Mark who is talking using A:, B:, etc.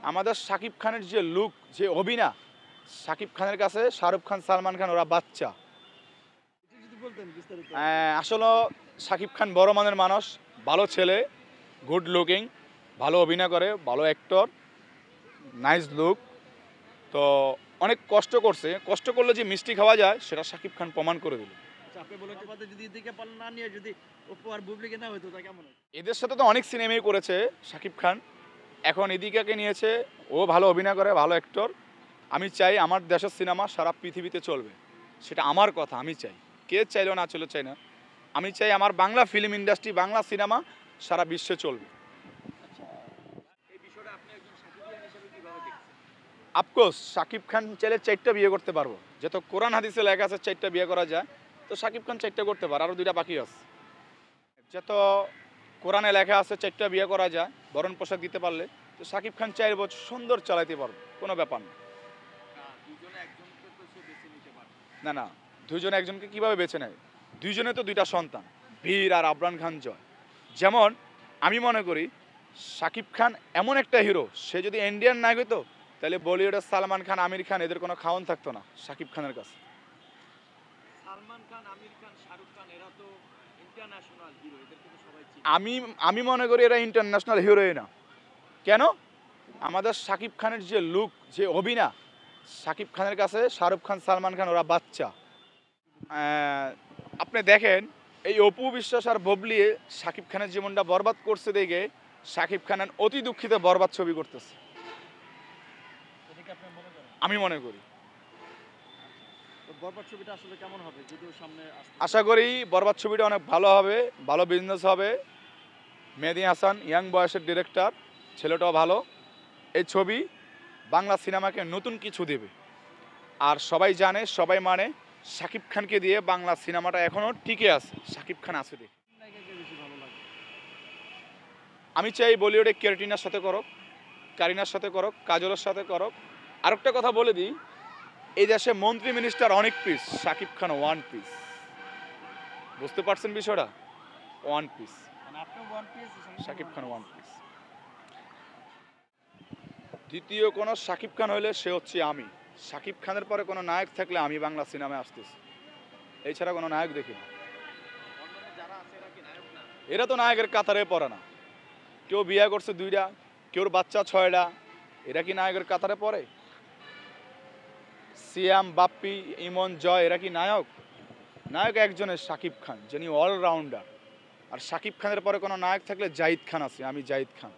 A: আমাদের শাকিব খানের যে লুক, যে অভিনয়, শাকিব খানের কাছে শাহরুখ খান, সালমান খান ওরা বাচ্চা। আসলে শাকিব খান বড় মানের মানুষ, ভালো ছেলে, গুড লুকিং, ভালো অভিনয় করে, ভালো অ্যাক্টর, নাইস লুক। তো অনেক কষ্ট করছে, কষ্ট করলে যে মিষ্টি খাওয়া যায় সেটা শাকিব খান প্রমাণ করে দিল। এদের সাথে তো অনেক সিনেমাই করেছে শাকিব খান, এখন এদিকে নিয়েছে। ও ভালো অভিনয় করে, ভালো অ্যাক্টর। আমি চাই আমার দেশের সিনেমা সারা পৃথিবীতে চলবে, সেটা আমার কথা। আমি চাই, কে চাইলেও না চলে চাই না, আমি চাই আমার Bangla film industry, Bangla cinema সারা বিশ্বে চলবে। আফকোর্স শাকিব খান চাইলে 4টা বিয়ে করতে পারবো, যেহেতু কোরআন হাদিসে লেখা আছে 4টা বিয়ে করা যায়, তো শাকিব খান 4টা করতে পারে, আরও 2টা বাকি আছে। যেহেতু কোরআনে লেখা আছে 4টা বিয়ে করা যায় বরণ পোশাক দিতে পারলে, তো শাকিব খান 4 বছর সুন্দর চালাইতে পারবে, কোনো ব্যাপার না। না না, দুইজনে একজনকে কিভাবে বেছে নেয়? দুইজনে তো 2টা সন্তান, বীর আর আবরান খান জয়। যেমন আমি মনে করি শাকিব খান এমন একটা হিরো, সে যদি ইন্ডিয়ান নায়ক হতো তাহলে বলিউডের সালমান খান, আমির খান এদের কোনো খাওয়ান থাকতো না শাকিব খানের কাছে। আমি আমি মনে করি এরা ইন্টারন্যাশনাল হিরোই না। কেন? আমাদের শাকিব খানের যে লুক, যে অভিনয়, শাকিব খানের কাছে শাহরুখ খান, সালমান খান ওরা বাচ্চা। আপনি দেখেন এই অপু বিশ্বাস আর ববলি শাকিব খানের জীবনটা বরবাদ করছে দেখে শাকিব খান অতি দুঃখিত বরবাদ ছবি করতেছে, আমি মনে করি। আশা করি বরবাদ ছবিটা অনেক ভালো হবে, ভালো বিজনেস হবে। মেহেদী হাসান ইয়াং বয়সের ডিরেক্টর, ছেলেটাও ভালো। এই ছবি বাংলা সিনেমাকে নতুন কিছু দেবে। আর সবাই জানে, সবাই মানে শাকিব খানকে দিয়ে বাংলা সিনেমাটা এখনও টিকে আছে, শাকিব খান আছে দেখে। আমি চাই বলিউডে ক্যারিনার সাথে করক, কারিনার সাথে করক, কাজলের সাথে করক। আরেকটা কথা বলে দিই, এই দেশে মন্ত্রী মিনিস্টার অনেক piece, Shakib Khan one piece. বুঝতে পারছেন বিষয়টা? One piece, Shakib Khan one piece. দ্বিতীয় কোনো শাকিব খান হইলে সে হচ্ছে আমি। শাকিব খানের পরে কোনো নায়ক থাকলে আমি বাংলা সিনেমায় আসতেছি, এছাড়া কোনো নায়ক দেখি না। এরা তো নায়কের কাতারে পড়ে না। কেউ বিয়ে করছে 2টা, কেউর বাচ্চা 6টা, এরা কি নায়কের কাতারে পড়ে? সিয়াম, বাপ্পি, ইমন, জয় এরা কি নায়ক? নায়ক একজনের, শাকিব খান, যিনি অলরাউন্ডার। আর শাকিব খানের পরে কোনো নায়ক থাকলে জাহিদ খান আছে, আমি জাহিদ খান।